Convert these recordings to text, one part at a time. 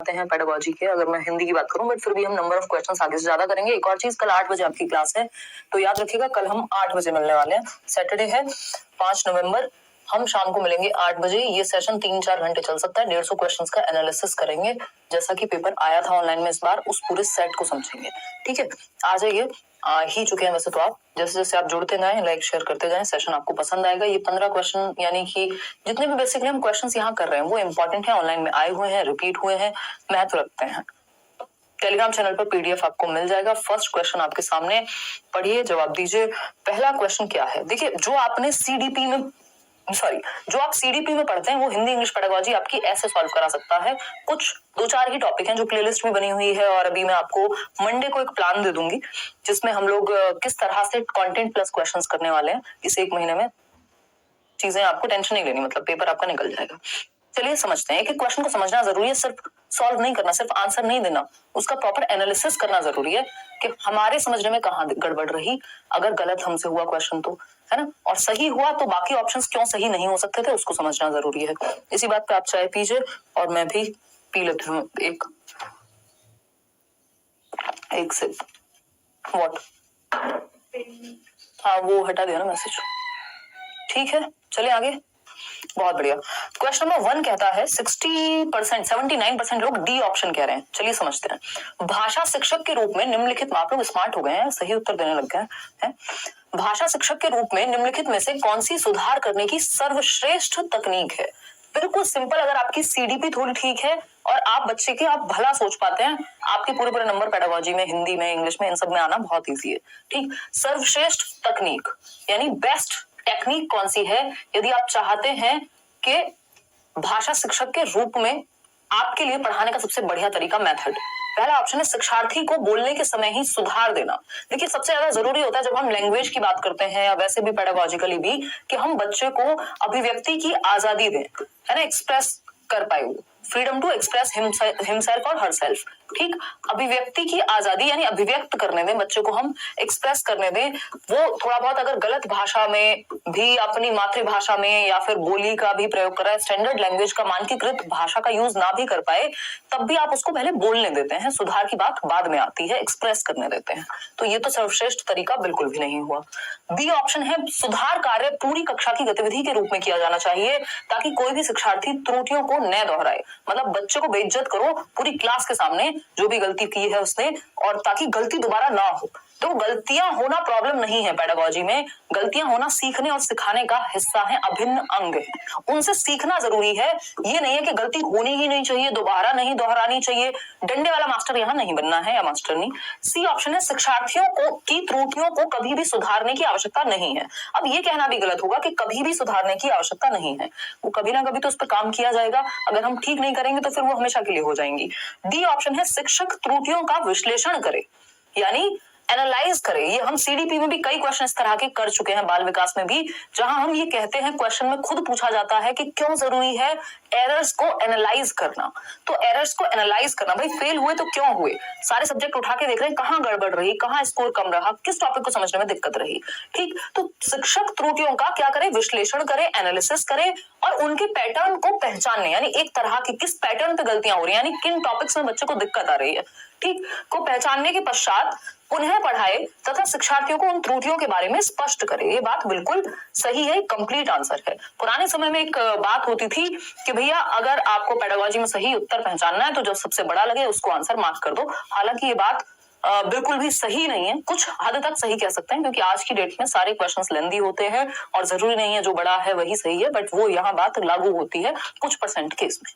आते हैं पेडागोजी के, अगर मैं हिंदी की बात करूं, बट फिर भी हम नंबर ऑफ क्वेश्चंस आगे से ज्यादा करेंगे। एक और चीज, कल 8 बजे आपकी क्लास है, तो याद रखिएगा कल हम 8 बजे मिलने वाले हैं। सैटरडे है 5 नवंबर, हम शाम को मिलेंगे 8 बजे। ये सेशन 3-4 घंटे चल सकता है। 150 क्वेश्चंस का एनालिसिस करेंगे, जैसा कि पेपर आया था ऑनलाइन में इस बार, उस पूरे सेट को समझेंगे। ठीक है, आ जाइए। आ ही चुके हैं वैसे तो आप, जैसे जैसे आप जुड़ते जाएं, लाइक शेयर करते जाएं, सेशन आपको पसंद आएगा। ये 15 क्वेश्चन, यानी कि जितने भी बेसिकली हम क्वेश्चंस यहाँ कर रहे हैं वो इंपॉर्टेंट है, ऑनलाइन में आए हुए हैं, रिपीट हुए हैं, महत्व रखते हैं। टेलीग्राम चैनल पर पीडीएफ आपको मिल जाएगा। फर्स्ट क्वेश्चन आपके सामने, पढ़िए, जवाब दीजिए। पहला क्वेश्चन क्या है, देखिए, जो आपने सीडीपी में, सॉरी, जो आप सीडीपी में पढ़ते हैं वो हिंदी इंग्लिश पेडागोजी आपकी ऐसे सॉल्व करा सकता है। कुछ 2-4 ही टॉपिक हैं जो प्लेलिस्ट में बनी हुई है, और अभी मैं आपको मंडे को एक प्लान दे दूंगी जिसमें हम लोग किस तरह से कंटेंट प्लस क्वेश्चंस करने वाले हैं। इस 1 महीने में चीजें आपको टेंशन नहीं लेनी, मतलब पेपर आपका निकल जाएगा। चलिए समझते हैं। एक एक क्वेश्चन को समझना जरूरी है, सिर्फ सॉल्व नहीं करना, सिर्फ आंसर नहीं देना, उसका प्रॉपर एनालिसिस करना जरूरी है कि हमारे समझने में कहाँ गड़बड़ रही, अगर गलत हमसे हुआ क्वेश्चन तो, है ना, और सही हुआ तो बाकी ऑप्शंस क्यों सही नहीं हो सकते थे, उसको समझना जरूरी है। इसी बात पे आप चाय पीजिए और मैं भी पी लेती हूँ एक सिप। व्हाट? हाँ, वो हटा दिया ना मैसेज। ठीक है, चलिए आगे। बहुत बढ़िया। क्वेश्चन नंबर 1 कहता है 60%, 79% लोग डी ऑप्शन कह रहे हैं। चलिए समझते हैं। भाषा शिक्षक के रूप में निम्नलिखित, आप लोग स्मार्ट हो गए हैं, सही उत्तर देने लग गए हैं। भाषा शिक्षक के रूप में निम्नलिखित में से कौन सी सुधार करने की सर्वश्रेष्ठ तकनीक है? बिल्कुल सिंपल। अगर आपकी सीडीपी थोड़ी ठीक है और आप बच्चे के आप भला सोच पाते हैं, आपके पूरे पूरे नंबर पेडागोजी में, हिंदी में, इंग्लिश में, इन सब में आना बहुत ईजी है। ठीक, सर्वश्रेष्ठ तकनीक यानी बेस्ट टेक्निक कौन सी है यदि आप चाहते हैं कि भाषा शिक्षक के रूप में आपके लिए पढ़ाने का सबसे बढ़िया तरीका, मेथड। पहला ऑप्शन है शिक्षार्थी को बोलने के समय ही सुधार देना। देखिए, सबसे ज्यादा जरूरी होता है जब हम लैंग्वेज की बात करते हैं या वैसे भी पेडागोजिकली भी, कि हम बच्चे को अभिव्यक्ति की आजादी दें, है ना, एक्सप्रेस कर पाए वो, फ्रीडम टू एक्सप्रेस हिमसेल्फ और हरसेल्फ। ठीक, अभिव्यक्ति की आजादी यानी अभिव्यक्त करने दें बच्चे को, हम एक्सप्रेस करने दें। वो थोड़ा बहुत अगर गलत भाषा में भी, अपनी मातृभाषा में या फिर बोली का भी प्रयोग कर रहा है, स्टैंडर्ड लैंग्वेज का, मानकीकृत भाषा का यूज ना भी कर पाए, तब भी आप उसको पहले बोलने देते हैं। सुधार की बात बाद में आती है, एक्सप्रेस करने देते हैं। तो ये तो सर्वश्रेष्ठ तरीका बिल्कुल भी नहीं हुआ। बी ऑप्शन है सुधार कार्य पूरी कक्षा की गतिविधि के रूप में किया जाना चाहिए, ताकि कोई भी शिक्षार्थी त्रुटियों को न दोहराए। मतलब बच्चे को बेइज्जत करो पूरी क्लास के सामने, जो भी गलती की है उसने, और ताकि गलती दोबारा ना हो। तो गलतियां होना प्रॉब्लम नहीं है पेडागोजी में, गलतियां होना सीखने और सिखाने का हिस्सा है, अभिन्न अंग है। उनसे सीखना जरूरी है। ये नहीं है कि गलती होनी ही नहीं चाहिए, दोबारा नहीं दोहरानी चाहिए, डंडे वाला मास्टर यहाँ नहीं बनना है या मास्टरनी। सी ऑप्शन है शिक्षार्थियों को की त्रुटियों को कभी भी सुधारने की आवश्यकता नहीं है। अब ये कहना भी गलत होगा कि कभी भी सुधारने की आवश्यकता नहीं है, वो कभी ना कभी तो उस पर काम किया जाएगा। अगर हम ठीक नहीं करेंगे तो फिर वो हमेशा के लिए हो जाएंगी। डी ऑप्शन है शिक्षक त्रुटियों का विश्लेषण करे, यानी एनालाइज करें। ये हम सीडीपी में भी कई क्वेश्चन इस तरह के कर चुके हैं, बाल विकास में भी, जहां हम ये कहते हैं, क्वेश्चन में खुद पूछा जाता है कि क्यों जरूरी है एरर्स को एनालाइज करना। तो एरर्स को एनालाइज करना, भाई फेल हुए तो क्यों हुए, सारे सब्जेक्ट उठा के देख रहे हैं कहां गड़बड़ रही, कहां स्कोर कम रहा, किस टॉपिक को समझने में दिक्कत रही। ठीक, तो शिक्षक त्रुटियों का क्या करे, विश्लेषण करे, एनालिसिस करे, और उनके पैटर्न को पहचानने, यानी एक तरह की किस पैटर्न पे गलतियां हो रही है, यानी किन टॉपिक्स में बच्चे को दिक्कत आ रही है, ठीक, को पहचानने के पश्चात उन्हें पढ़ाए तथा शिक्षार्थियों को उन त्रुटियों के बारे में स्पष्ट करे। ये बात बिल्कुल सही है, कंप्लीट आंसर है। पुराने समय में एक बात होती थी कि भैया अगर आपको पेडागोजी में सही उत्तर पहचानना है तो जो सबसे बड़ा लगे उसको आंसर मार्क कर दो। हालांकि ये बात बिल्कुल भी सही नहीं है, कुछ हद तक सही कह सकते हैं, क्योंकि आज की डेट में सारे क्वेश्चंस लेंदी होते हैं और जरूरी नहीं है जो बड़ा है वही सही है, बट वो यहाँ बात लागू होती है कुछ परसेंट केस में।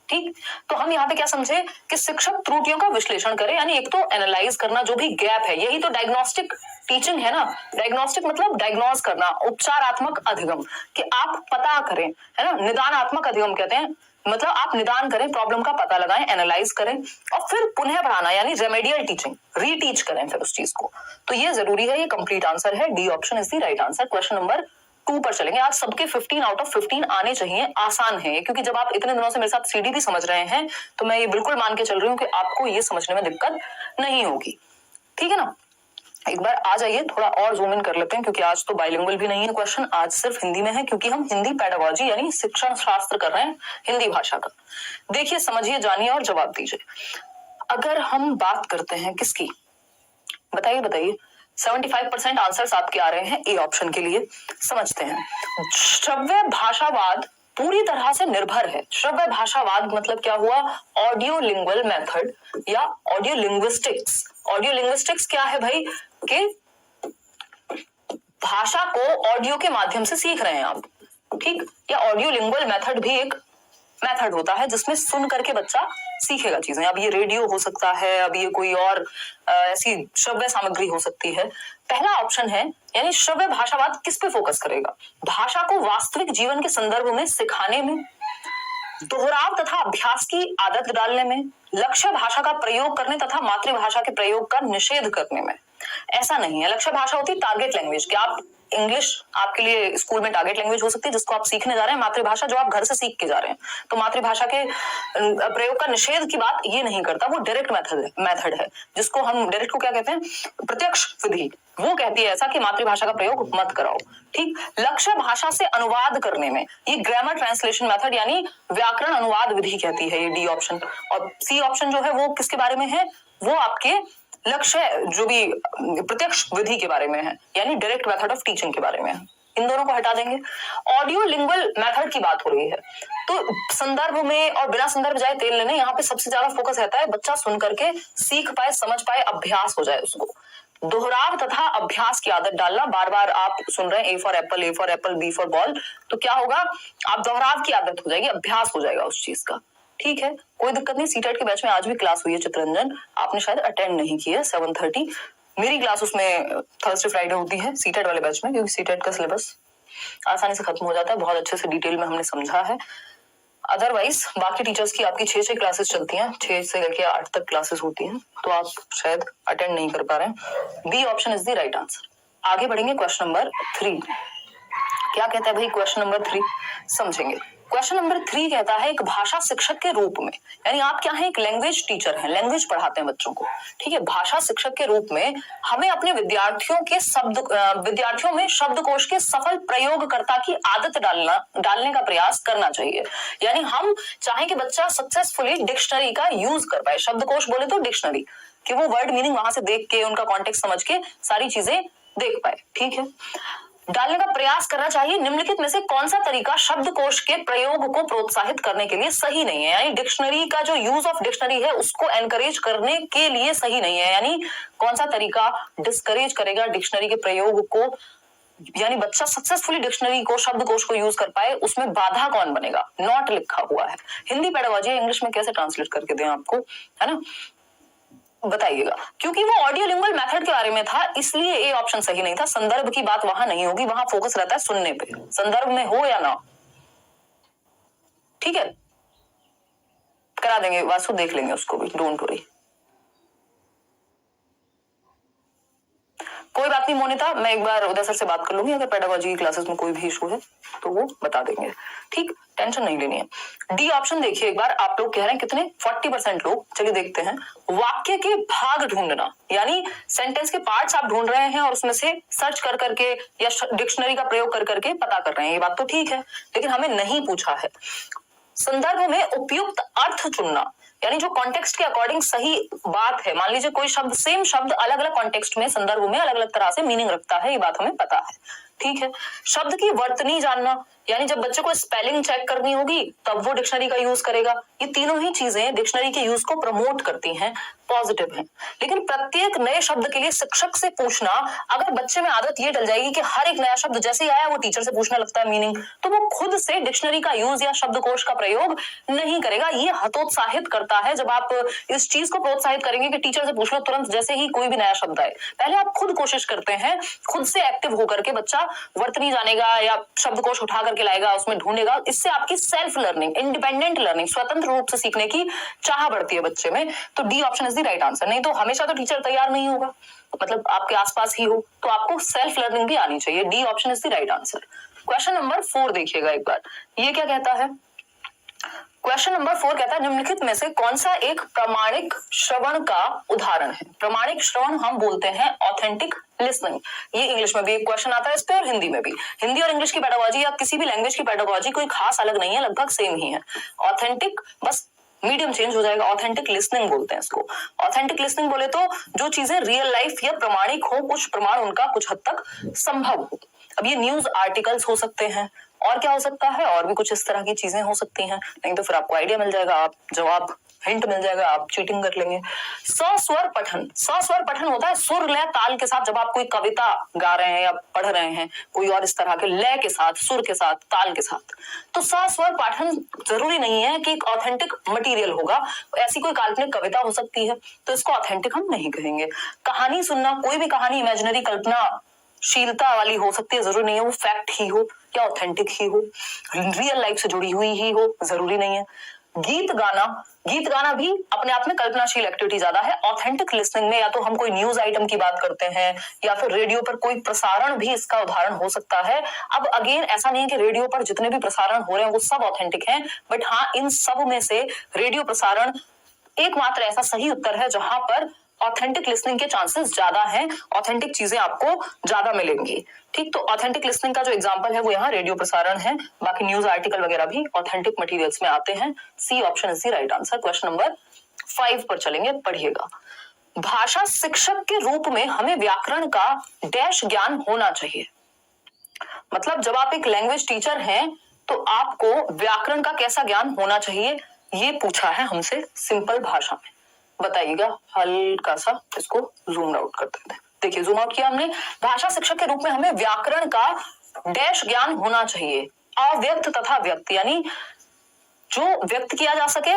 ठीक, तो हम यहाँ पे क्या समझे कि शिक्षक त्रुटियों का विश्लेषण करे, यानी एक तो एनालाइज करना जो भी गैप है, यही तो डायग्नोस्टिक टीचिंग है ना। डायग्नोस्टिक मतलब डायग्नोज करना, उपचारात्मक अधिगम, कि आप पता करें, है ना, निदानात्मक अधिगम कहते हैं, मतलब आप निदान करें, प्रॉब्लम का पता लगाएं, एनालाइज करें और फिर पुनः पढ़ाना, यानी रेमेडियल टीचिंग, रीटीच करें फिर उस चीज को। तो ये जरूरी है, ये कंप्लीट आंसर है, D option is the right answer. Question number 2 पर चलेंगे। आज सबके 15 आउट ऑफ 15 आने चाहिए, आसान है, क्योंकि जब आप इतने दिनों से मेरे साथ सीडीपी समझ रहे हैं तो मैं ये बिल्कुल मान के चल रही हूँ कि आपको ये समझने में दिक्कत नहीं होगी। ठीक है ना। एक बार आ जाइए, थोड़ा और जूम इन कर लेते हैं, क्योंकि आज तो बाइलिंगुअल भी नहीं है क्वेश्चन, आज सिर्फ हिंदी में है, क्योंकि हम हिंदी पेडागोजी यानी शिक्षण शास्त्र कर रहे हैं हिंदी भाषा का। देखिए, समझिए, जानिए और जवाब दीजिए। अगर हम बात करते हैं किसकी, बताइए 75% आंसर्स आपके आ रहे हैं ए ऑप्शन के लिए। समझते हैं, श्रव्य भाषावाद पूरी तरह से निर्भर है। श्रव्य भाषावाद मतलब क्या हुआ? ऑडियो लिंगुअल मेथड या ऑडियो लिंग्विस्टिक्स। ऑडियो लिंग्विस्टिक्स क्या है भाई? कि भाषा को ऑडियो के माध्यम से सीख रहे हैं आप, ठीक? या ऑडियो लिंगुअल मेथड भी एक मेथड होता है जिसमें सुन करके बच्चा सीखेगा चीजें। अब ये रेडियो हो सकता है, अब ये कोई और ऐसी श्रव्य सामग्री हो सकती है। पहला ऑप्शन है, यानी श्रव्य भाषावाद किस पे फोकस करेगा? भाषा को वास्तविक जीवन के संदर्भ में सिखाने में, दोहराव तथा अभ्यास की आदत डालने में, लक्ष्य भाषा का प्रयोग करने तथा मातृभाषा के प्रयोग का निषेध करने में। ऐसा नहीं है। लक्ष्य भाषा होती है टारगेट लैंग्वेज, कि आप इंग्लिश आपके लिए स्कूल में टारगेट लैंग्वेज हो सकती है जिसको आप सीखने जा रहे हैं। मातृभाषा जो आप घर से सीख के जा रहे हैं, तो मातृभाषा के प्रयोग का निषेध की बात ये नहीं करता। वो डायरेक्ट मेथड है जिसको हम डायरेक्ट को क्या कहते हैं? प्रत्यक्ष विधि। वो कहती है ऐसा कि मातृभाषा का प्रयोग मत कराओ, ठीक? लक्ष्य भाषा से अनुवाद करने में, ये ग्रामर ट्रांसलेशन मेथड यानी व्याकरण अनुवाद विधि कहती है, ये डी ऑप्शन। और सी ऑप्शन जो है वो किसके बारे में है? वो आपके लक्ष्य जो भी प्रत्यक्ष विधि के बारे में है, यानी डायरेक्ट मेथड ऑफ टीचिंग के बारे में है। इन दोनों को हटा देंगे। ऑडियो लिंगुअल मेथड की बात हो रही है, तो संदर्भ में और बिना संदर्भ जाए तेल लेने, यहाँ पे सबसे ज्यादा फोकस रहता है बच्चा सुन करके सीख पाए, समझ पाए, अभ्यास हो जाए उसको। दोहराव तथा अभ्यास की आदत डालना, बार बार आप सुन रहे हैं A for apple, B for ball, तो क्या होगा? आप दोहराव की आदत हो जाएगी, अभ्यास हो जाएगा उस चीज का, ठीक है? कोई दिक्कत नहीं। सीटेट के बैच में आज भी क्लास हुई है चित्ररंजन, आपने शायद अटेंड नहीं की है। 7:30 मेरी क्लास उसमें थर्सडे फ्राइडे होती है सीटेट वाले बैच में, क्योंकि सीटेट का सिलेबस आसानी से खत्म हो जाता है, बहुत अच्छे से डिटेल में हमने समझा है। अदरवाइज बाकी टीचर्स की आपकी 6 क्लासेस चलती हैं, 6 से लेकर 8 तक क्लासेस होती हैं, तो आप शायद अटेंड नहीं कर पा रहे हैं। B option is the right answer. आगे बढ़ेंगे, क्वेश्चन नंबर 3 क्या कहता है भाई? क्वेश्चन नंबर 3 समझेंगे। क्वेश्चन नंबर 3 कहता है, एक भाषा शिक्षक के रूप में, यानी आप क्या हैं? एक लैंग्वेज टीचर हैं, लैंग्वेज पढ़ाते हैं बच्चों को, ठीक है? भाषा शिक्षक के रूप में हमें अपने विद्यार्थियों में शब्दकोश के सफल प्रयोगकर्ता की आदत डालने का प्रयास करना चाहिए। यानी हम चाहें कि बच्चा सक्सेसफुली डिक्शनरी का यूज कर पाए। शब्दकोश बोले तो डिक्शनरी, कि वो वर्ड मीनिंग वहां से देख के, उनका कॉन्टेक्स्ट समझ के सारी चीजें देख पाए, ठीक है? डालने का प्रयास करना चाहिए। निम्नलिखित में से कौन सा तरीका शब्दकोश के प्रयोग को प्रोत्साहित करने के लिए सही नहीं है? यानी डिक्शनरी का जो यूज ऑफ डिक्शनरी है उसको एनकरेज करने के लिए सही नहीं है। यानी कौन सा तरीका डिस्करेज करेगा डिक्शनरी के प्रयोग को, यानी बच्चा सक्सेसफुली डिक्शनरी को, शब्दकोश को यूज कर पाए, उसमें बाधा कौन बनेगा? नॉट लिखा हुआ है। हिंदी पेडागोजी इंग्लिश में कैसे ट्रांसलेट करके दें आपको, है ना? बताइएगा। क्योंकि वो ऑडियो लिंगुअल मेथड के बारे में था, इसलिए ए ऑप्शन सही नहीं था। संदर्भ की बात वहां नहीं होगी, वहां फोकस रहता है सुनने पे, संदर्भ में हो या ना, ठीक है? करा देंगे वासु, देख लेंगे उसको भी, डोंट वरी। कोई बात नहीं मोनिता, मैं एक बार उदय सर से बात कर लूंगी, अगर पेडागोजी की क्लासेस में कोई भी इशू है तो वो बता देंगे, ठीक? टेंशन नहीं लेनी है। डी ऑप्शन देखिए एक बार, आप लोग कह रहे हैं कितने? 40% लोग। चलिए देखते हैं। वाक्य के भाग ढूंढना, यानी सेंटेंस के पार्ट्स आप ढूंढ रहे हैं और उसमें से सर्च कर करके या डिक्शनरी का प्रयोग कर करके पता कर रहे हैं, ये बात तो ठीक है, लेकिन हमें नहीं पूछा है संदर्भ में उपयुक्त अर्थ चुनना, यानी जो कॉन्टेक्स्ट के अकॉर्डिंग सही बात है। मान लीजिए कोई शब्द, सेम शब्द अलग अलग कॉन्टेक्स्ट में, संदर्भ में अलग अलग तरह से मीनिंग रखता है, ये बात हमें पता है, ठीक है? शब्द की वर्तनी जानना, यानी जब बच्चे को स्पेलिंग चेक करनी होगी तब वो डिक्शनरी का यूज करेगा। ये तीनों ही चीजें डिक्शनरी के यूज को प्रमोट करती हैं, पॉजिटिव है। लेकिन प्रत्येक नए शब्द के लिए शिक्षक से पूछना, अगर बच्चे में आदत ये डल जाएगी कि हर एक नया शब्द जैसे ही आया वो टीचर से पूछने लगता है मीनिंग, तो वो खुद से डिक्शनरी का यूज या शब्दकोश का प्रयोग नहीं करेगा। ये हतोत्साहित करता है। जब आप इस चीज को प्रोत्साहित करेंगे कि टीचर से पूछ लो तुरंत जैसे ही कोई भी नया शब्द आए, पहले आप खुद कोशिश करते हैं, खुद से एक्टिव होकर के बच्चा वर्तनी जानेगा या शब्दकोश उठा करके लाएगा, उसमें ढूंढेगा। इससे आपकी सेल्फ लर्निंग, इंडिपेंडेंट लर्निंग, स्वतंत्र रूप से सीखने की चाह बढ़ती है बच्चे में। तो D option is the right answer. नहीं तो हमेशा तो टीचर तैयार नहीं होगा, मतलब आपके आसपास ही हो, तो आपको सेल्फ लर्निंग भी आनी चाहिए। D option is the right answer. Question number 4 देखिएगा एक बार, ये क्या कहता है? क्वेश्चन नंबर 4 कहता है निम्नलिखित में से कौन सा एक प्रामाणिक श्रवण का उदाहरण है। प्रामाणिक श्रवण हम बोलते हैं ऑथेंटिक लिसनिंग। ये इंग्लिश में भी एक क्वेश्चन आता है इस पे और हिंदी में भी। हिंदी और इंग्लिश की पेडागोजी या किसी भी लैंग्वेज की पेडागोजी कोई खास अलग नहीं है, लगभग सेम ही है। ऑथेंटिक बस मीडियम चेंज हो जाएगा। ऑथेंटिक लिसनिंग बोलते हैं इसको। ऑथेंटिक लिसनिंग बोले तो जो चीजें रियल लाइफ या प्रमाणिक हो, कुछ प्रमाण उनका कुछ हद तक संभव हो। अब ये न्यूज आर्टिकल्स हो सकते हैं, और क्या हो सकता है, और भी कुछ इस तरह की चीजें हो सकती हैं। नहीं तो फिर आपको आइडिया मिल जाएगा, आप जवाब हिंट मिल जाएगा, आप चीटिंग कर लेंगे। सस्वर पठन। सस्वर पठन होता है सुर लय ताल के साथ। जब आप कोई कविता गा रहे हैं या पढ़ रहे हैं कोई और इस तरह के लय के साथ, सुर के साथ, ताल के साथ, तो सस्वर पाठन जरूरी नहीं है कि एक ऑथेंटिक मटेरियल होगा। ऐसी कोई काल्पनिक कविता हो सकती है, तो इसको ऑथेंटिक हम नहीं कहेंगे। कहानी सुनना, कोई भी कहानी इमेजिनरी कल्पना शीलता वाली हो सकती है, जरूरी नहीं है वो फैक्ट ही हो या ऑथेंटिक ही हो, रियल लाइफ से जुड़ी हुई ही हो, जरूरी नहीं है। गीत गाना, गीत गाना भी अपने आप में कल्पनाशील एक्टिविटी ज्यादा है। ऑथेंटिक लिसनिंग में या तो हम कोई न्यूज आइटम की बात करते हैं या फिर रेडियो पर कोई प्रसारण भी इसका उदाहरण हो सकता है। अब अगेन ऐसा नहीं है कि रेडियो पर जितने भी प्रसारण हो रहे हैं वो सब ऑथेंटिक हैं, बट हाँ, इन सब में से रेडियो प्रसारण एकमात्र ऐसा सही उत्तर है जहां पर ऑथेंटिक लिसनिंग के चांसेस ज्यादा हैं, ऑथेंटिक चीजें आपको ज्यादा मिलेंगी। ठीक, तो ऑथेंटिक लिसनिंग का जो एग्जांपल है वो यहाँ रेडियो प्रसारण है। बाकी न्यूज आर्टिकल वगैरह भी ऑथेंटिक मटेरियल्स में आते हैं। C option is the right answer. Question number 5 पर चलेंगे, पढ़िएगा। भाषा शिक्षक के रूप में हमें व्याकरण का डैश ज्ञान होना चाहिए। मतलब जब आप एक लैंग्वेज टीचर हैं तो आपको व्याकरण का कैसा ज्ञान होना चाहिए, ये पूछा है हमसे सिंपल भाषा में। बताइएगा, हल्का सा इसको जूम आउट कर देते हैं। देखिए, जूम आउट किया हमने। भाषा शिक्षक के रूप में हमें व्याकरण का डैश ज्ञान होना चाहिए। अव्यक्त तथा व्यक्त, यानी जो व्यक्त किया जा सके,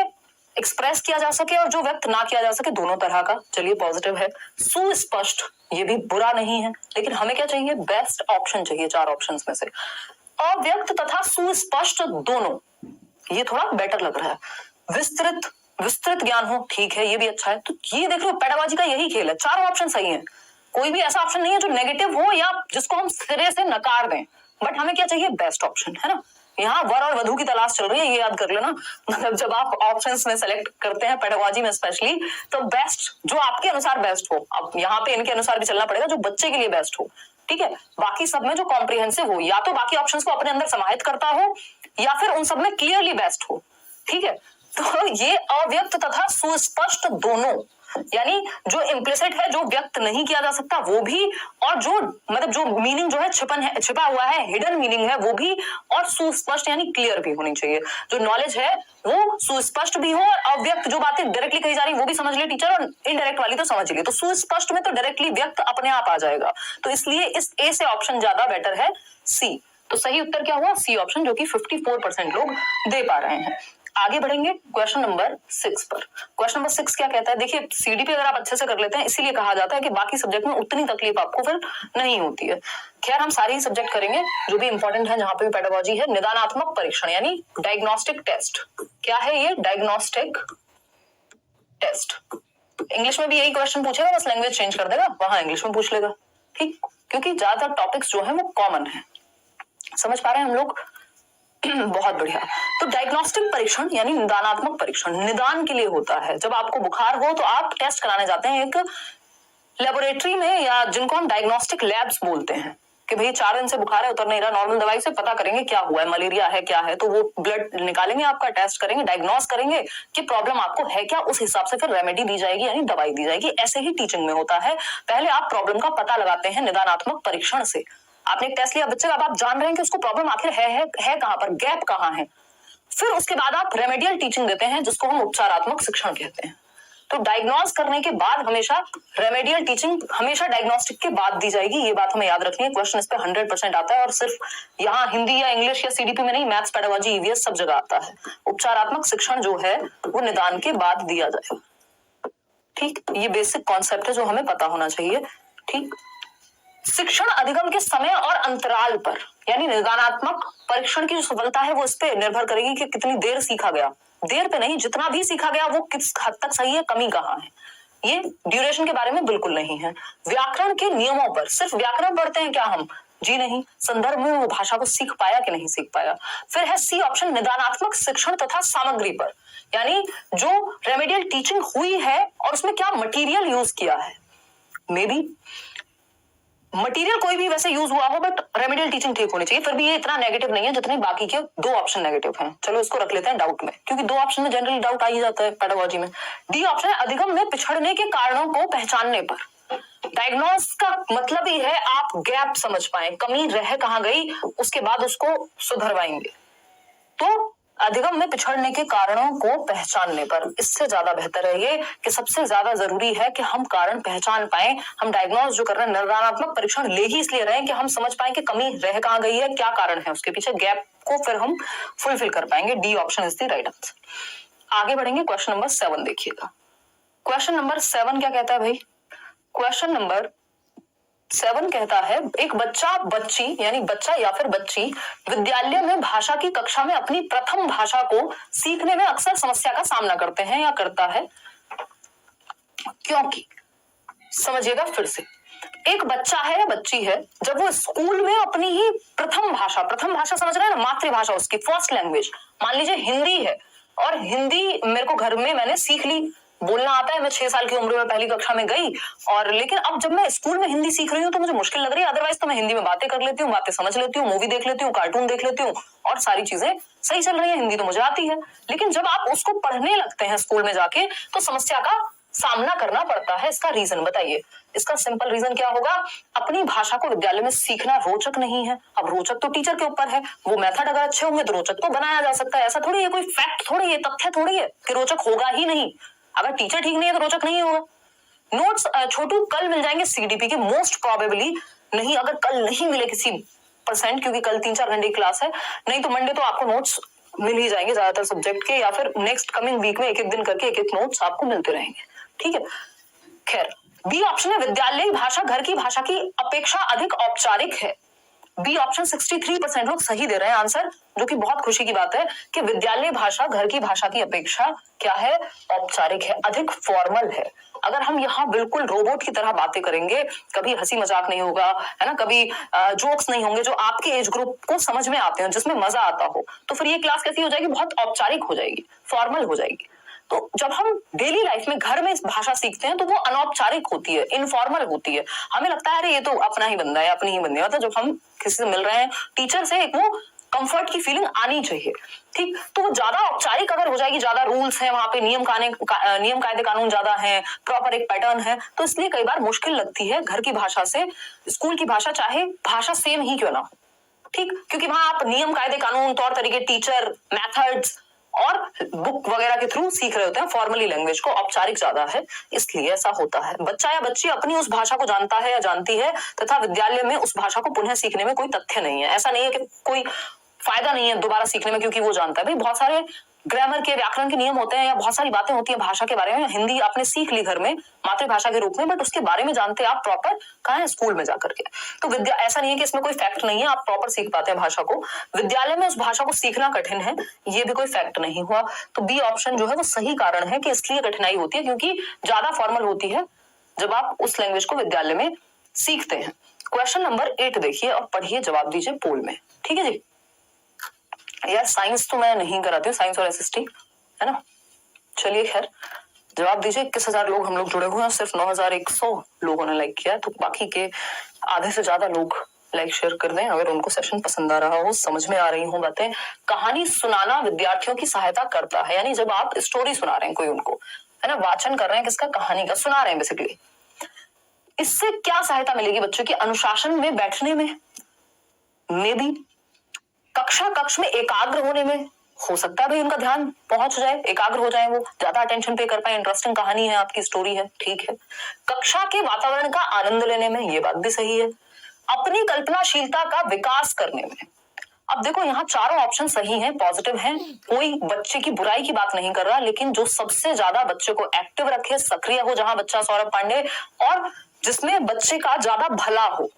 एक्सप्रेस किया जा सके, और जो व्यक्त ना किया जा सके, दोनों तरह का। चलिए, पॉजिटिव है। सुस्पष्ट, ये भी बुरा नहीं है, लेकिन हमें क्या चाहिए, बेस्ट ऑप्शन चाहिए 4 ऑप्शंस में से। अव्यक्त तथा सुस्पष्ट दोनों, ये थोड़ा बेटर लग रहा है। विस्तृत, विस्तृत ज्ञान हो, ठीक है, ये भी अच्छा है। तो ये देख लो, पेडागोजी का यही खेल है। 4 ऑप्शन सही है, कोई भी ऐसा ऑप्शन नहीं है जो नेगेटिव हो या जिसको हम सिरे से नकार दें, बट हमें क्या चाहिए, बेस्ट ऑप्शन, है ना। यहाँ वर और वधु की तलाश चल रही है, ये याद कर लेना। मतलब जब आप ऑप्शंस में सेलेक्ट करते हैं पेडागोजी में स्पेशली, तो बेस्ट जो आपके अनुसार बेस्ट हो। अब यहाँ पे इनके अनुसार भी चलना पड़ेगा, जो बच्चे के लिए बेस्ट हो, ठीक है। बाकी सब में जो कॉम्प्रिहेंसिव हो, या तो बाकी ऑप्शंस को अपने अंदर समाहित करता हो या फिर उन सब में क्लियरली बेस्ट हो, ठीक है। तो ये अव्यक्त तथा सुस्पष्ट दोनों, यानी जो इम्प्लिसिट है, जो व्यक्त नहीं किया जा सकता वो भी, और जो मतलब जो मीनिंग जो है छिपा हुआ है, हिडन मीनिंग है वो भी, और सुस्पष्ट यानी क्लियर भी होनी चाहिए। जो नॉलेज है वो सुस्पष्ट भी हो, और अव्यक्त जो बातें डायरेक्टली कही जा रही वो भी समझ ले टीचर, और इनडायरेक्ट वाली तो समझ ली। तो सुस्पष्ट में तो डायरेक्टली व्यक्त अपने आप आ जाएगा, तो इसलिए इस ए से ऑप्शन ज्यादा बेटर है, सी। तो सही उत्तर क्या हुआ, सी ऑप्शन, जो कि 54% लोग दे पा रहे हैं। आगे बढ़ेंगे क्वेश्चन नंबर 6 पर। क्वेश्चन नंबर 6 क्या कहता है, देखिए सीडीपी अगर आप अच्छे से कर लेते हैं, इसीलिए कहा जाता है कि बाकी सब्जेक्ट में उतनी तकलीफ आपको फिर नहीं होती है। खैर, हम सारे ही सब्जेक्ट करेंगे जो भी इंपॉर्टेंट है, जहां पे भी पेडागोजी है। निदानात्मक परीक्षण यानी डायग्नोस्टिक टेस्ट, क्या है ये, डायग्नोस्टिक टेस्ट। इंग्लिश में भी यही क्वेश्चन पूछेगा, बस लैंग्वेज चेंज कर देगा, वहां इंग्लिश में पूछ लेगा, ठीक, क्योंकि ज्यादातर टॉपिक्स जो है वो कॉमन है। समझ पा रहे हैं हम लोग? बहुत बढ़िया। तो डायग्नोस्टिक परीक्षण यानी निदानात्मक परीक्षण निदान के लिए होता है। जब आपको बुखार हो तो आप टेस्ट कराने जाते हैं एक लेबोरेटरी में, या जिनको हम डायग्नोस्टिक लैब्स बोलते हैं, कि भाई 4 दिन से बुखार है, उतर नहीं रहा, नॉर्मल दवाई से पता करेंगे क्या हुआ है, मलेरिया है क्या है, तो वो ब्लड निकालेंगे, आपका टेस्ट करेंगे, डायग्नोस करेंगे कि प्रॉब्लम आपको है क्या, उस हिसाब से फिर रेमेडी दी जाएगी यानी दवाई दी जाएगी। ऐसे ही टीचिंग में होता है, पहले आप प्रॉब्लम का पता लगाते हैं निदानात्मक परीक्षण से। आपने एक टेस्ट लिया बच्चे का, अब आप जान रहे हैं कि उसको प्रॉब्लम आखिर है कहां पर, गैप कहां है, फिर उसके बाद आप रेमेडियल टीचिंग देते हैं, जिसको हम उपचारात्मक शिक्षण कहते हैं। तो डायग्नोज करने के बाद हमेशा रेमेडियल टीचिंग हमेशा डायग्नोस्टिक के बाद दी जाएगी, ये बात हमें याद रखनी है। क्वेश्चन इस पे 100% आता है, और सिर्फ यहाँ हिंदी या इंग्लिश या सीडीपी में नहीं, मैथ्स, पेडागोजी, ईवीएस सब जगह आता है। उपचारात्मक शिक्षण जो है वो निदान के बाद दिया जाएगा, ठीक। ये बेसिक कॉन्सेप्ट है जो हमें पता होना चाहिए, ठीक। शिक्षण अधिगम के समय और अंतराल पर, यानी निदानात्मक परीक्षण की जो सफलता है वो इस पे निर्भर करेगी कि कितनी देर सीखा गया। देर पे नहीं, जितना भी सीखा गया वो किस हद तक सही है, कमी कहाँ है, ये ड्यूरेशन के बारे में बिल्कुल नहीं है। व्याकरण के नियमों पर, सिर्फ व्याकरण पढ़ते हैं क्या हम, जी नहीं। संदर्भ में वो भाषा को सीख पाया कि नहीं सीख पाया। फिर है सी ऑप्शन, निदानात्मक शिक्षण तथा सामग्री पर, यानी जो रेमेडियल टीचिंग हुई है और उसमें क्या मटेरियल यूज किया है। मे बी मटेरियल कोई भी वैसे यूज हुआ हो बट रेमेडियल टीचिंग ठीक होनी चाहिए। फिर भी ये इतना नेगेटिव नहीं है जितने बाकी के दो ऑप्शन नेगेटिव हैं। चलो इसको रख लेते हैं डाउट में, क्योंकि दो ऑप्शन में जनरली डाउट आ ही जाता है पेडागोजी में। डी ऑप्शन है, अधिगम में पिछड़ने के कारणों को पहचानने पर। डायग्नोस का मतलब ही है आप गैप समझ पाए, कमी रह कहां गई, उसके बाद उसको सुधरवाएंगे। तो अधिगम में पिछड़ने के कारणों को पहचानने पर, इससे ज्यादा बेहतर है ये कि सबसे ज्यादा जरूरी है कि हम कारण पहचान पाए। हम डायग्नोस जो कर रहे हैं, निर्धारणात्मक परीक्षण ले ही इसलिए रहे हैं कि हम समझ पाए कि कमी रह कहां गई है, क्या कारण है उसके पीछे, गैप को फिर हम फुलफिल कर पाएंगे। D option is the right answer. आगे बढ़ेंगे, क्वेश्चन नंबर 7 देखिएगा। क्वेश्चन नंबर 7 क्या कहता है भाई? क्वेश्चन नंबर 7 कहता है, एक बच्चा बच्ची यानी बच्चा या फिर बच्ची विद्यालय में भाषा की कक्षा में अपनी प्रथम भाषा को सीखने में अक्सर समस्या का सामना करते हैं या करता है, क्योंकि समझिएगा फिर से, एक बच्चा है या बच्ची है, जब वो स्कूल में अपनी ही प्रथम भाषा समझ रहे हैं ना, मातृभाषा उसकी फर्स्ट लैंग्वेज, मान लीजिए हिंदी है, और हिंदी मेरे को घर में मैंने सीख ली, बोलना आता है, मैं 6 साल की उम्र में पहली कक्षा में गई, और लेकिन अब जब मैं स्कूल में हिंदी सीख रही हूँ तो मुझे मुश्किल लग रही है। अदरवाइज तो मैं हिंदी में बातें कर लेती हूँ, बातें समझ लेती हूँ, मूवी देख लेती हूँ, कार्टून देख लेती हूँ, और सारी चीजें सही चल रही है, हिंदी तो मुझे आती है। लेकिन जब आप उसको पढ़ने लगते हैं स्कूल में जाके, तो समस्या का सामना करना पड़ता है। इसका रीजन बताइए। इसका सिंपल रीजन क्या होगा? अपनी भाषा को विद्यालय में सीखना रोचक नहीं है। अब रोचक तो टीचर के ऊपर है, वो मेथड अगर अच्छे होंगे तो रोचक तो बनाया जा सकता है। ऐसा थोड़ी है, कोई फैक्ट थोड़ी है, तथ्य थोड़ी है कि रोचक होगा ही नहीं। अगर टीचर ठीक नहीं है तो रोचक नहीं होगा। नोट्स छोटू कल मिल जाएंगे सीडीपी के, मोस्ट प्रोबेबली नहीं, अगर कल नहीं मिले किसी %, क्योंकि कल 3-4 घंटे की क्लास है, नहीं तो मंडे तो आपको नोट्स मिल ही जाएंगे ज्यादातर सब्जेक्ट के, या फिर नेक्स्ट कमिंग वीक में एक दिन करके एक नोट्स आपको मिलते रहेंगे। ठीक है, खैर बी ऑप्शन है, विद्यालयी भाषा घर की भाषा की अपेक्षा अधिक औपचारिक है। बी ऑप्शन 63% लोग सही दे रहे हैं आंसर, जो कि बहुत खुशी की बात है कि विद्यालय भाषा घर की भाषा की अपेक्षा क्या है? औपचारिक है, अधिक फॉर्मल है। अगर हम यहाँ बिल्कुल रोबोट की तरह बातें करेंगे, कभी हंसी मजाक नहीं होगा, है ना, कभी जोक्स नहीं होंगे जो आपके एज ग्रुप को समझ में आते हैं, जिसमें मजा आता हो, तो फिर ये क्लास कैसी हो जाएगी? बहुत औपचारिक हो जाएगी, फॉर्मल हो जाएगी। तो जब हम डेली लाइफ में घर में इस भाषा सीखते हैं तो वो अनौपचारिक होती है, इनफॉर्मल होती है। हमें लगता है अरे ये तो अपना ही बंदा है, अपनी ही बंदी है। मतलब जब हम किसी से मिल रहे हैं, टीचर से, एक वो कंफर्ट की फीलिंग आनी चाहिए। ठीक, तो वो ज्यादा औपचारिक अगर हो जाएगी, ज्यादा रूल्स है वहां पे, नियम कायदे कानून ज्यादा है, प्रॉपर एक पैटर्न है, तो इसलिए कई बार मुश्किल लगती है घर की भाषा से स्कूल की भाषा, चाहे भाषा सेम ही क्यों ना हो। ठीक, क्योंकि वहां आप नियम कायदे कानून, तौर तरीके, टीचर, मेथड्स और बुक वगैरह के थ्रू सीख रहे होते हैं। फॉर्मली लैंग्वेज को औपचारिक ज्यादा है, इसलिए ऐसा होता है। बच्चा या बच्ची अपनी उस भाषा को जानता है या जानती है, तथा विद्यालय में उस भाषा को पुनः सीखने में कोई तथ्य नहीं है। ऐसा नहीं है कि कोई फायदा नहीं है दोबारा सीखने में क्योंकि वो जानता है। भाई बहुत सारे ग्रामर के, व्याकरण के नियम होते हैं, या बहुत सारी बातें होती है भाषा के बारे में। हिंदी आपने सीख ली घर में मातृभाषा के रूप में, बट उसके बारे में जानते आप प्रॉपर कहाँ है? स्कूल में जाकर के। तो विद्या, ऐसा नहीं है कि इसमें कोई फैक्ट नहीं है, आप प्रॉपर सीख पाते हैं भाषा को। विद्यालय में उस भाषा को सीखना कठिन है, ये भी कोई फैक्ट नहीं हुआ। तो बी ऑप्शन जो है वो सही कारण है कि इसलिए कठिनाई होती है क्योंकि ज्यादा फॉर्मल होती है जब आप उस लैंग्वेज को विद्यालय में सीखते हैं। क्वेश्चन नंबर 8 देखिए और पढ़िए, जवाब दीजिए पोल में। ठीक है जी। यार साइंस तो मैं नहीं कराती हूँ, साइंस और एसएसटी, है ना। चलिए खैर, जवाब दीजिए। 21,000 लोग हम लोग जुड़े हुए हैं, सिर्फ 9,100 लोगों ने लाइक किया, तो बाकी के आधे से ज्यादा लोग लाइक शेयर कर दें अगर उनको सेशन पसंद आ रहा हो, समझ में आ रही हो बातें। कहानी सुनाना विद्यार्थियों की सहायता करता है, यानी जब आप स्टोरी सुना रहे हैं कोई उनको, है ना, वाचन कर रहे हैं किसका? कहानी का सुना रहे हैं बेसिकली, इससे क्या सहायता मिलेगी बच्चों की? अनुशासन में बैठने में, मे बी कक्ष में एकाग्र होने में, हो सकता है भाई उनका ध्यान पहुंच जाए, एकाग्र हो जाए, वो ज्यादा अटेंशन पे कर पाए, इंटरेस्टिंग कहानी है, आपकी स्टोरी है, ठीक है। कक्षा के वातावरण का आनंद लेने में, ये बात भी सही है। अपनी कल्पनाशीलता का विकास करने में। अब देखो यहाँ चारों ऑप्शन सही हैं, पॉजिटिव हैं, कोई बच्चे की बुराई की बात नहीं कर रहा, लेकिन जो सबसे ज्यादा बच्चे को एक्टिव रखे, सक्रिय हो, जहां बच्चा सौरभ पांडे, और जिसमें बच्चे का ज्यादा भला हो,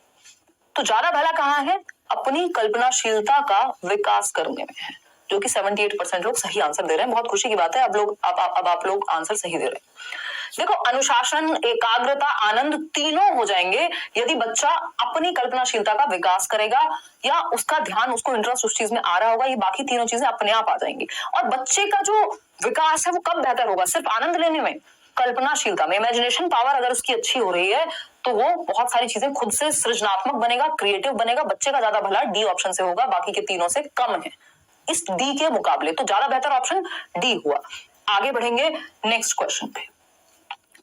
तो ज्यादा भला कहाँ है? अपनी कल्पनाशीलता का विकास करने में है, जो कि 78% लोग सही आंसर दे रहे हैं। बहुत खुशी की बात है, अब आप लोग आंसर सही दे रहे हैं। देखो, अनुशासन, एकाग्रता, आनंद तीनों हो जाएंगे यदि बच्चा अपनी कल्पनाशीलता का विकास करेगा या उसका ध्यान, उसको इंटरेस्ट उस चीज में आ रहा होगा। ये बाकी तीनों चीजें अपने आप आ जाएंगी। और बच्चे का जो विकास है वो कब बेहतर होगा? सिर्फ आनंद लेने में, कल्पनाशीलता में, इमेजिनेशन पावर अगर उसकी अच्छी हो रही है तो वो बहुत सारी चीजें खुद से सृजनात्मक बनेगा, क्रिएटिव बनेगा। बच्चे का ज्यादा भला डी ऑप्शन से होगा, बाकी के तीनों से कम है इस डी के मुकाबले, तो ज्यादा बेहतर ऑप्शन डी हुआ। आगे बढ़ेंगे नेक्स्ट क्वेश्चन पे।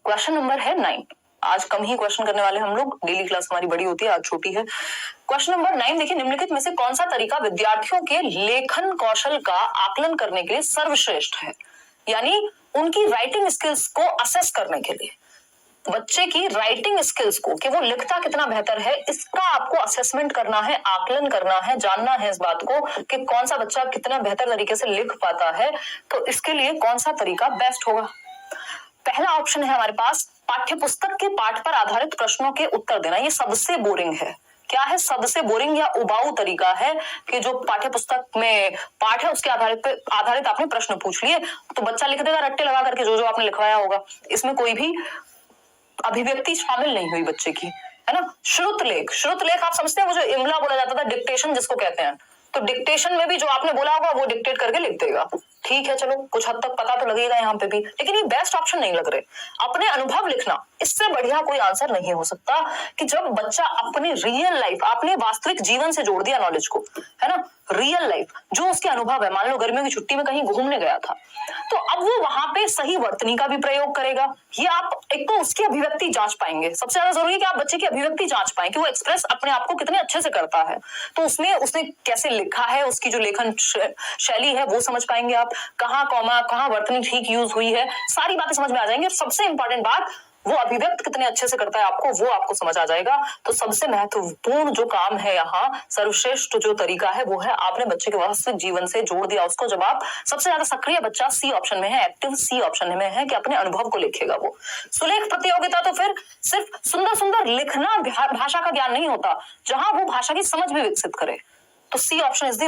क्वेश्चन नंबर है 9। आज कम ही क्वेश्चन करने वाले हम लोग, डेली क्लास हमारी बड़ी होती है, आज छोटी है। क्वेश्चन नंबर 9 देखिए, निम्नलिखित में से कौन सा तरीका विद्यार्थियों के लेखन कौशल का आकलन करने के लिए सर्वश्रेष्ठ है? यानी उनकी राइटिंग स्किल्स को असेस करने के लिए, बच्चे की राइटिंग स्किल्स को, कि वो लिखता कितना बेहतर है, इसका आपको असेसमेंट करना है, आकलन करना है, जानना है इस बात को कि कौन सा बच्चा कितना बेहतर तरीके से लिख पाता है। तो इसके लिए कौन सा तरीका बेस्ट होगा? पहला ऑप्शन है हमारे पास, पाठ्यपुस्तक के पाठ पर आधारित प्रश्नों के उत्तर देना। ये सबसे बोरिंग है। क्या है? सबसे बोरिंग या उबाऊ तरीका है कि जो पाठ्यपुस्तक में पाठ है उसके आधारित आपने प्रश्न पूछ लिए, तो बच्चा लिख देगा रट्टे लगा करके जो जो आपने लिखवाया होगा। इसमें कोई भी अभिव्यक्ति शामिल नहीं हुई बच्चे की, है ना। श्रुतलेख, श्रुतलेख आप समझते हैं, वो जो इमला बोला जाता था, डिक्टेशन जिसको कहते हैं, तो डिक्टेशन में भी जो आपने बोला होगा वो डिक्टेट करके लिख देगा। ठीक है, चलो कुछ हद तक पता तो लगेगा यहाँ पे भी, लेकिन ये बेस्ट ऑप्शन नहीं लग रहे। अपने अनुभव लिखना, इससे बढ़िया कोई आंसर नहीं हो सकता कि जब बच्चा अपनी रियल लाइफ, आपने वास्तविक जीवन से जोड़ दिया नॉलेज को, है ना। रियल लाइफ जो उसके अनुभव है, मान लो गर्मियों की छुट्टी में कहीं घूमने गया था, तो अब वो वहां पे सही वर्तनी का भी प्रयोग करेगा। ये आप एक तो उसकी अभिव्यक्ति जांच पाएंगे। सबसे ज्यादा जरूरी है कि आप बच्चे की अभिव्यक्ति जांच पाएं कि वो एक्सप्रेस अपने आप को कितने अच्छे से करता है। तो उसने कैसे लिखा है, उसकी जो लेखन शैली है वो समझ पाएंगे आप, कहाँ कॉमा, कहाँ वर्तनी ठीक यूज हुई है, सारी बातें समझ में आ जाएंगी। और सबसे इंपॉर्टेंट बात, वो अभिव्यक्त कितने अच्छे से करता है आपको, वो आपको समझ आ जाएगा। तो सबसे महत्वपूर्ण जो काम है यहाँ, सर्वश्रेष्ठ जो तरीका है, वो है आपने बच्चे के वास्तविक जीवन से जोड़ दिया उसको। जब आप सबसे ज्यादा सक्रिय बच्चा सी ऑप्शन में है, एक्टिव सी ऑप्शन में है कि अपने अनुभव को लिखेगा वो। सुलेख प्रतियोगिता तो फिर सिर्फ सुंदर सुंदर लिखना भाषा का ज्ञान नहीं होता, जहां वो भाषा की समझ भी विकसित करे। तो सी ऑप्शन इज द